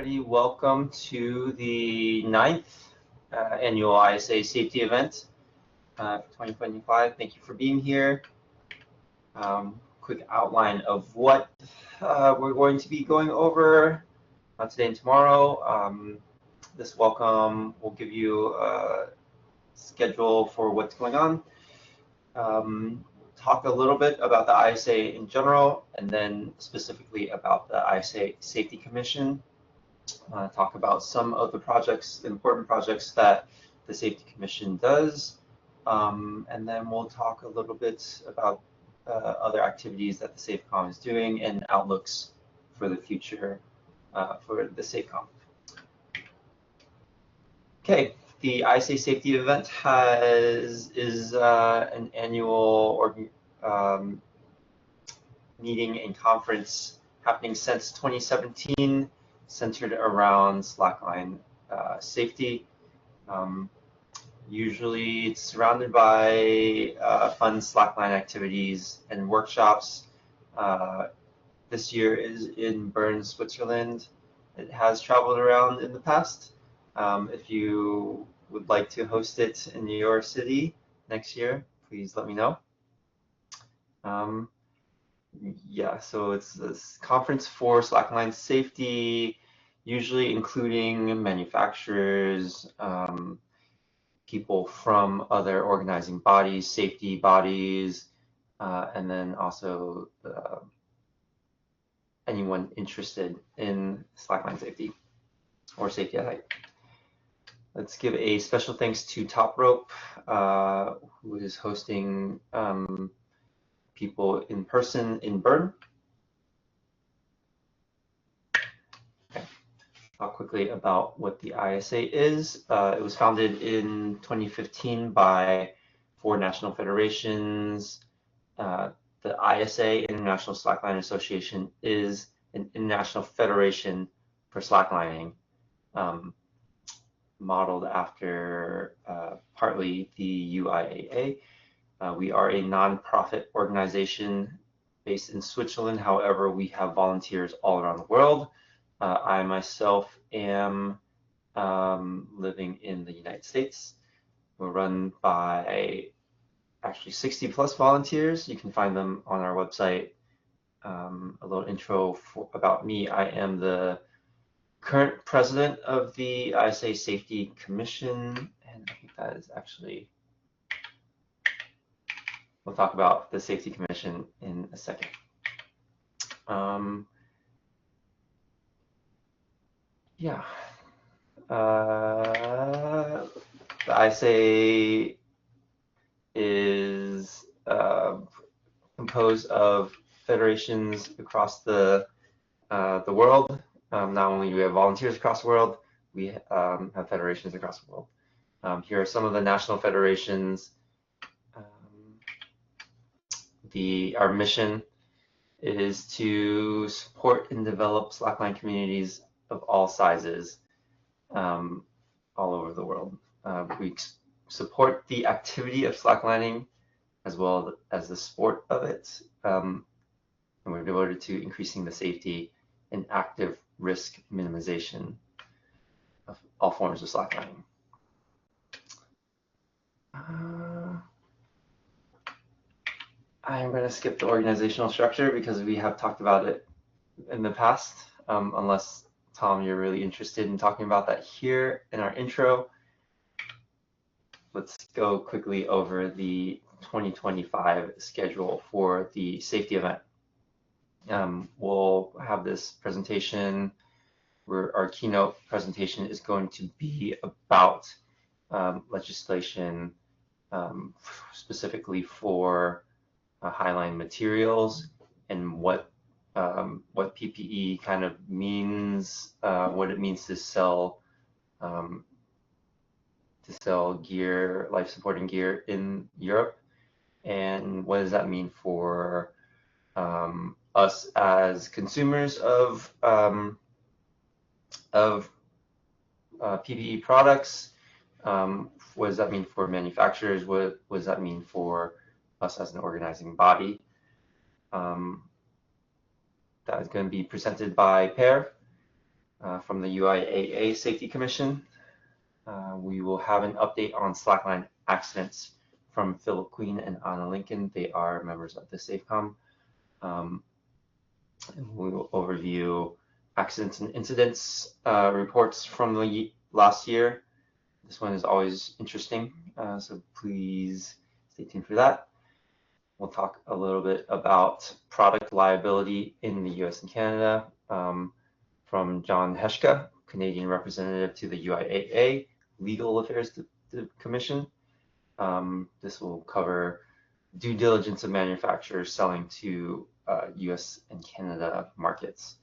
everybody. Welcome to the 9th annual ISA safety event for 2025. Thank you for being here. Quick outline of what we're going to be going over today and tomorrow. This welcome will give you a schedule for what's going on. Talk a little bit about the ISA in general, and then specifically about the ISA Safety Commission. Talk about some of the projects, important projects that the Safety Commission does, and then we'll talk a little bit about other activities that the SafeCom is doing and outlooks for the future for the SafeCom. Okay. The ISA safety event is an annual meeting and conference happening since 2017, centered around slackline safety. Usually it's surrounded by fun slackline activities and workshops. This year is in Bern, Switzerland. It has traveled around in the past. If you would like to host it in your city next year, please let me know. Yeah, so it's this conference for slackline safety, usually including manufacturers, people from other organizing bodies, safety bodies, and then also anyone interested in slackline safety or safety at height. Let's give a special thanks to Top Rope, who is hosting people in person in Bern. Okay. Talk quickly about what the ISA is. It was founded in 2015 by 4 national federations. The ISA, International Slackline Association, is an international federation for slacklining. Modeled after partly the UIAA. We are a non-profit organization based in Switzerland. However, we have volunteers all around the world. I myself am living in the United States. We're run by actually 60+ volunteers. You can find them on our website. A little intro about me. I am the current president of the ISA Safety Commission, and I think that is actually, we'll talk about the Safety Commission in a second. Yeah, the ISA is composed of federations across the world. Not only do we have volunteers across the world, we have federations across the world. Here are some of the national federations. Our mission is to support and develop slackline communities of all sizes all over the world. We support the activity of slacklining as well as the sport of it, and we're devoted to increasing the safety and active risk minimization of all forms of slacklining. I'm going to skip the organizational structure because we have talked about it in the past, unless, Tom, you're really interested in talking about that here in our intro. Let's go quickly over the 2025 schedule for the safety event. We'll have this presentation where our keynote presentation is going to be about legislation specifically for highline materials and what PPE kind of means, what it means to sell gear, life-supporting gear in Europe, and what does that mean for us as consumers of PPE products. What does that mean for manufacturers? What does that mean for us as an organizing body? That is going to be presented by Per. from the UIAA Safety Commission. We will have an update on slackline accidents from Philip Queen and Anna Lincoln. They are members of the SafeCom. We will overview accidents and incidents reports from the last year. This one is always interesting, so please stay tuned for that. We'll talk a little bit about product liability in the US and Canada from John Heshka, Canadian representative to the UIAA Legal Affairs Commission. This will cover due diligence of manufacturers selling to US and Canada markets.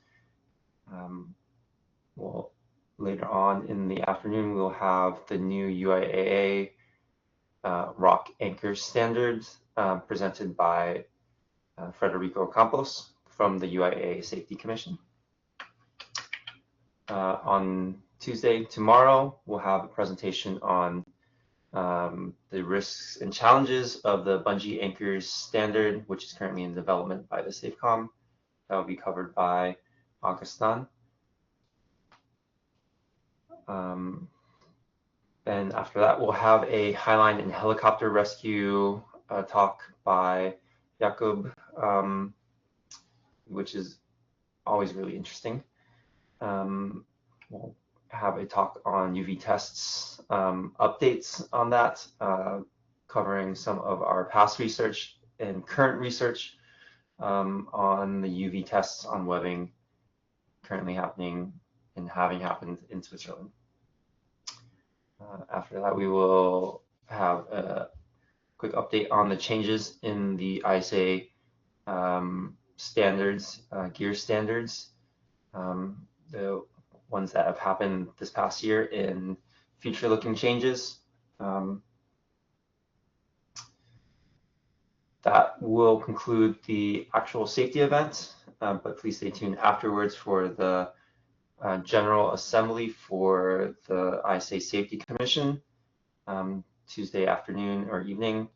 Later on in the afternoon, we'll have the new UIAA ROC anchor standards presented by Federico Campos from the UIAA Safety Commission. On Tuesday, tomorrow, we'll have a presentation on the risks and challenges of the bungee anchors standard, which is currently in development by the SafeCom. That will be covered by Augustin. And after that, we'll have a highline and helicopter rescue talk by Jakob, which is always really interesting. We'll have a talk on UV tests, updates on that, covering some of our past research and current research on the UV tests on webbing currently happening and having happened in Switzerland. After that, we will have a quick update on the changes in the ISA standards, gear standards, the ones that have happened this past year in future-looking changes. That will conclude the actual safety event, but please stay tuned afterwards for the General Assembly for the ISA Safety Commission, Tuesday afternoon or evening,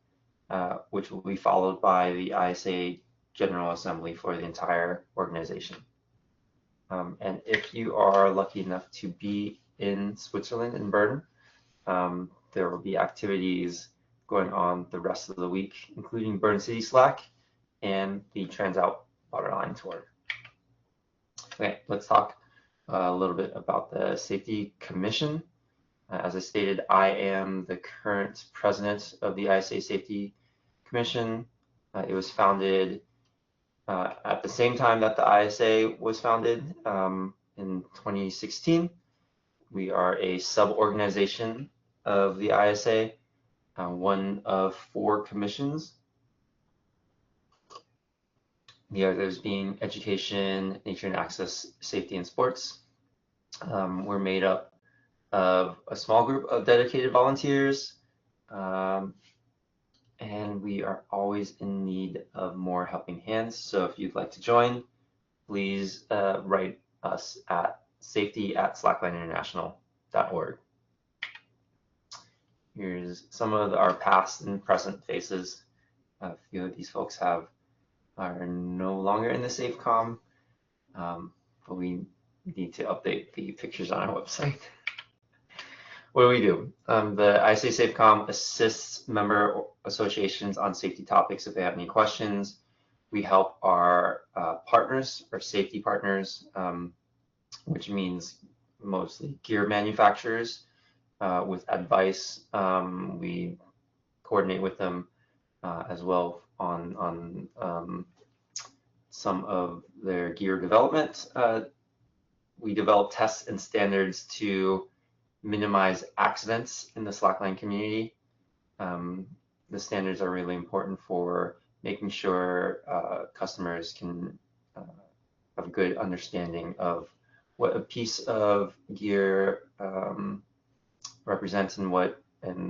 which will be followed by the ISA General Assembly for the entire organization. And if you are lucky enough to be in Switzerland, in Bern, there will be activities going on the rest of the week, including Bern City Slack and the Transalp Waterline Tour. Okay, let's talk a little bit about the Safety Commission. As I stated, I am the current president of the ISA Safety Commission. It was founded at the same time that the ISA was founded in 2016. We are a sub-organization of the ISA, one of 4 commissions. The others being education, nature and access, safety and sports. We're made up of a small group of dedicated volunteers, and we are always in need of more helping hands. So if you'd like to join, please write us at safety@slacklineinternational.org. Here's some of our past and present faces. A few of these folks are no longer in the SafeCom, but we need to update the pictures on our website. What do we do? The ISA SafeCom assists member associations on safety topics if they have any questions. We help our partners, our safety partners, which means mostly gear manufacturers, with advice. We coordinate with them as well on some of their gear development. We develop tests and standards to minimize accidents in the slackline community. The standards are really important for making sure customers can have a good understanding of what a piece of gear represents and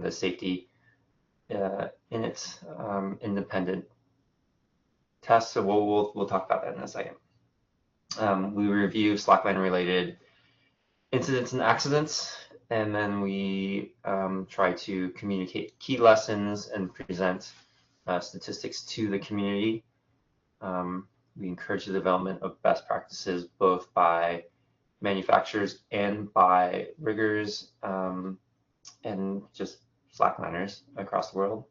the safety in its independent tests. So we'll talk about that in a second. We review slackline related incidents and accidents, and then we try to communicate key lessons and present statistics to the community. We encourage the development of best practices both by manufacturers and by riggers and just slackliners across the world.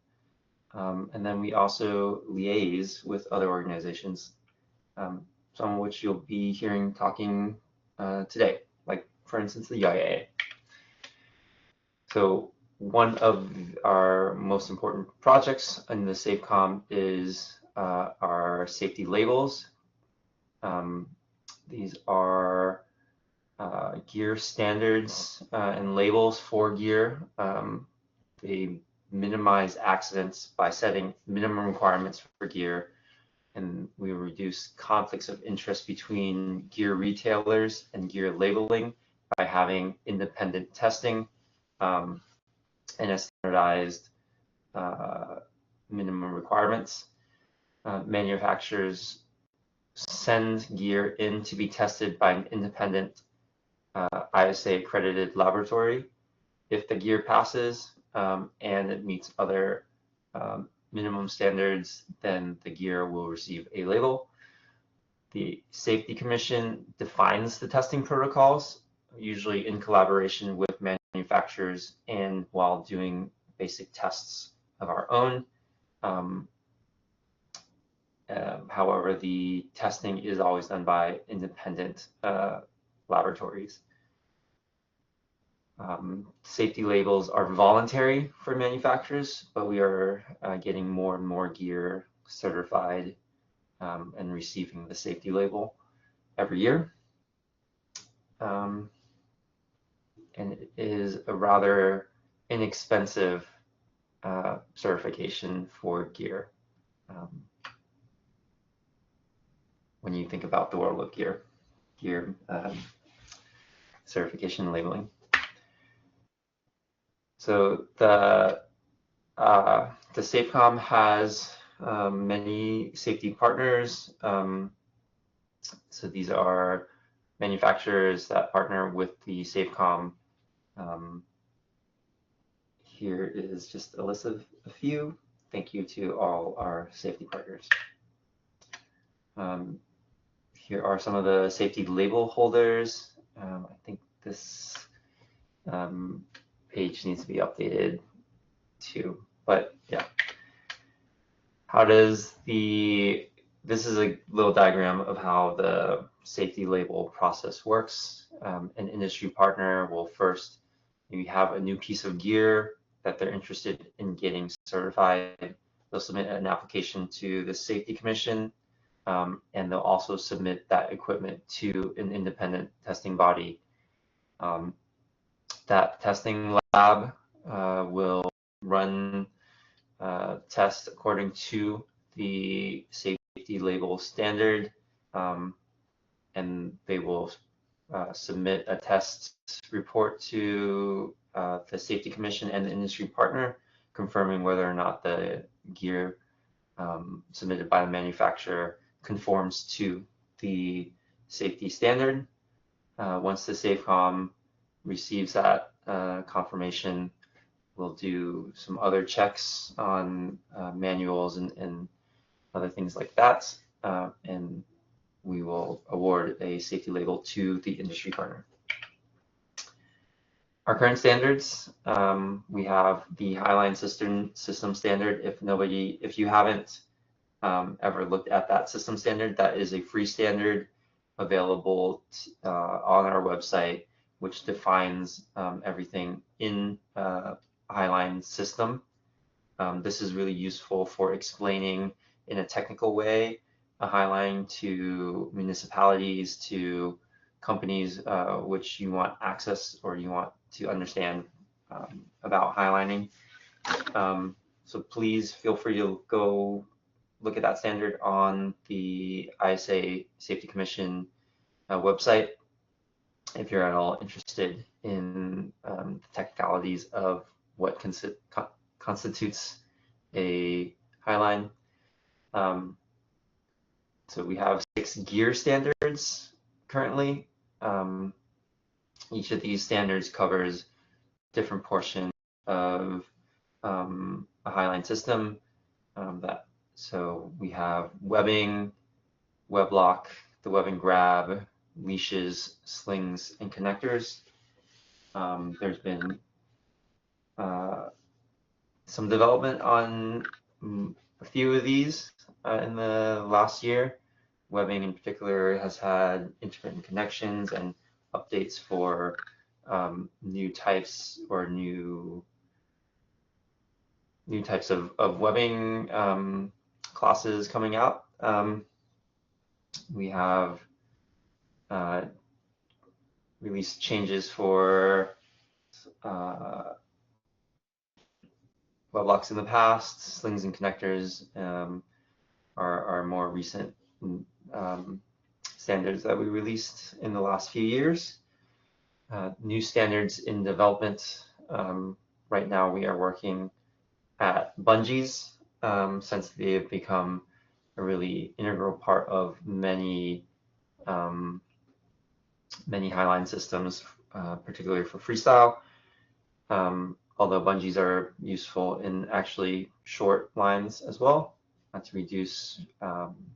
And then we also liaise with other organizations, some of which you'll be hearing talking today, like for instance, the IAA. So one of our most important projects in the SafeCom is our safety labels. These are gear standards and labels for gear. They minimize accidents by setting minimum requirements for gear, and we reduce conflicts of interest between gear retailers and gear labeling by having independent testing and a standardized minimum requirements. Manufacturers send gear in to be tested by an independent ISA accredited laboratory. If the gear passes and it meets other minimum standards, then the gear will receive a label. The Safety Commission defines the testing protocols, usually in collaboration with manufacturers and while doing basic tests of our own. However, the testing is always done by independent laboratories. Safety labels are voluntary for manufacturers, but we are getting more and more gear certified and receiving the safety label every year. And it is a rather inexpensive certification for gear when you think about the world of gear certification and labeling. So the SafeCom has many safety partners. So these are manufacturers that partner with the SafeCom. Here is just a list of a few. Thank you to all our safety partners. Here are some of the safety label holders. I think this page needs to be updated too, but yeah. How does this is a little diagram of how the safety label process works. An industry partner will first, maybe have a new piece of gear that they're interested in getting certified. They'll submit an application to the Safety Commission, and they'll also submit that equipment to an independent testing body. That testing lab will run tests according to the safety label standard, and they will submit a test report to the Safety Commission and the industry partner, confirming whether or not the gear submitted by the manufacturer conforms to the safety standard. Once the SafeCom receives that confirmation, we'll do some other checks on manuals and other things like that, and we will award a safety label to the industry partner. Our current standards, we have the Highline system standard. If you haven't ever looked at that system standard, that is a free standard available on our website, which defines everything in Highline system. This is really useful for explaining in a technical way a Highline to municipalities, to companies which you want access or you want to understand about highlining. So please feel free to go look at that standard on the ISA Safety Commission website if you're at all interested in the technicalities of what constitutes a highline. So we have 6 gear standards currently. Each of these standards covers different portion of a highline system. So we have webbing, web lock, the web and grab, leashes, slings, and connectors. There's been some development on a few of these in the last year. Webbing in particular has had intermittent connections and updates for new types or new types of webbing classes coming out. We have released changes for web locks in the past. Slings and connectors are more recent standards that we released in the last few years. New standards in development. Right now we are working at bungees, since they have become a really integral part of many highline systems, particularly for freestyle. Although bungees are useful in actually short lines as well, to reduce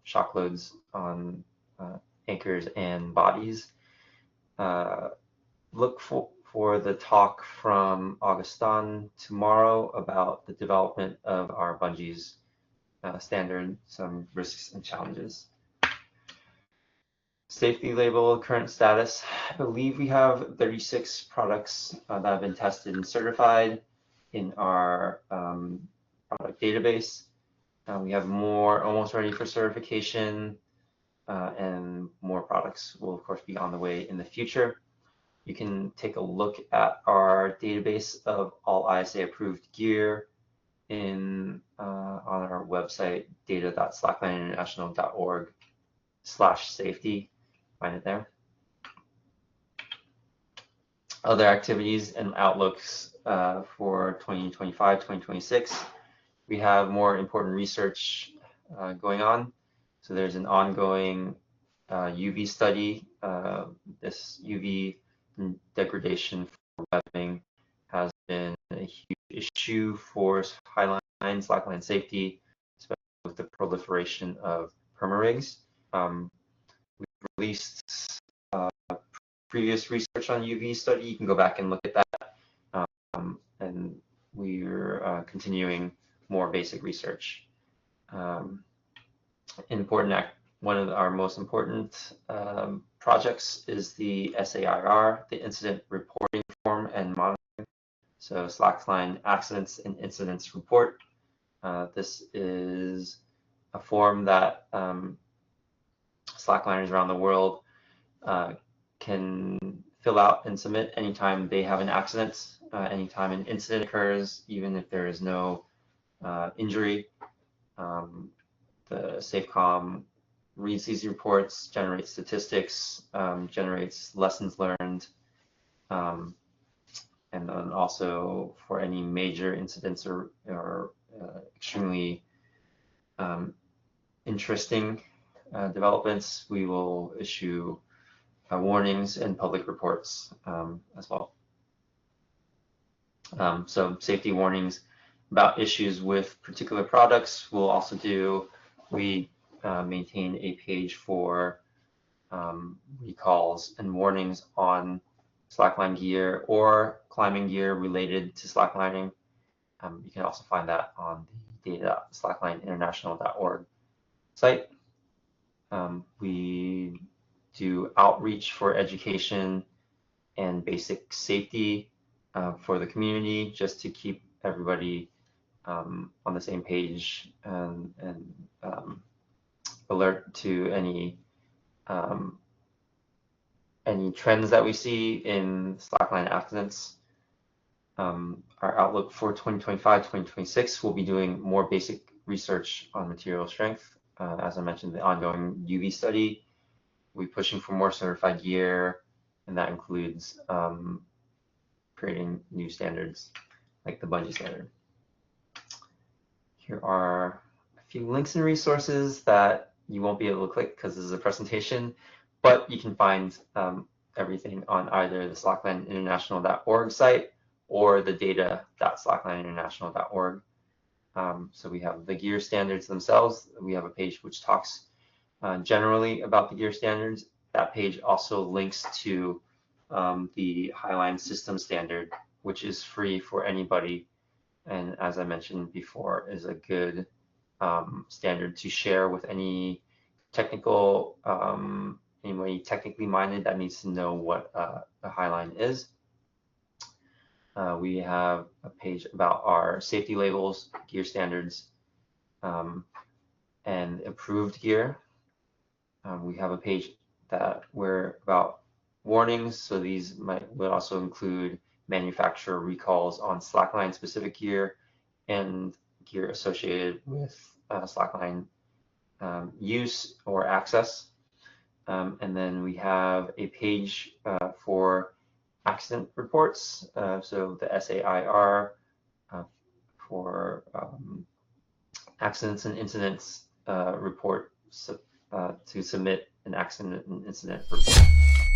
shock loads on anchors and bodies. Look for the talk from Augustin tomorrow about the development of our bungees standard, some risks and challenges. Safety label, current status. I believe we have 36 products that have been tested and certified in our product database. We have more almost ready for certification, and more products will of course be on the way in the future. You can take a look at our database of all ISA approved gear on our website, data.slacklineinternational.org/safety. Find it there. Other activities and outlooks for 2025, 2026. We have more important research going on. So there's an ongoing UV study. This UV degradation for webbing has been a huge issue for highline slackline safety, especially with the proliferation of perma-rigs. We've released previous research on UV study. You can go back and look at that. And we're continuing more basic research. One of our most important projects is the SAIR, the Incident Reporting Form and Monitoring. So Slackline Accidents and Incidents Report. This is a form that slackliners around the world can fill out and submit anytime they have an accident, anytime an incident occurs, even if there is no injury. The SafeCom reads these reports, generates statistics, generates lessons learned, and then also for any major incidents or extremely interesting developments, we will issue warnings and public reports as well. So safety warnings about issues with particular products. We'll also do, we maintain a page for recalls and warnings on slackline gear or climbing gear related to slacklining. You can also find that on the data.slacklineinternational.org site. We do outreach for education and basic safety for the community, just to keep everybody on the same page and alert to any trends that we see in slackline accidents. Our outlook for 2025, 2026, we'll be doing more basic research on material strength. As I mentioned, the ongoing UV study. We're pushing for more certified gear, and that includes creating new standards like the bungee standard. Here are a few links and resources that you won't be able to click because this is a presentation, but you can find everything on either the slacklineinternational.org site or the data.slacklineinternational.org. So we have the gear standards themselves. We have a page which talks generally about the gear standards, that page also links to the Highline System Standard, which is free for anybody, and as I mentioned before, is a good standard to share with any technical anybody technically minded that needs to know what a Highline is. We have a page about our safety labels, gear standards, and approved gear. We have a page where about warnings, so these would also include manufacturer recalls on slackline specific gear and gear associated with slackline use or access. And then we have a page for accident reports, so the SAIR for accidents and incidents report to submit an accident and incident report.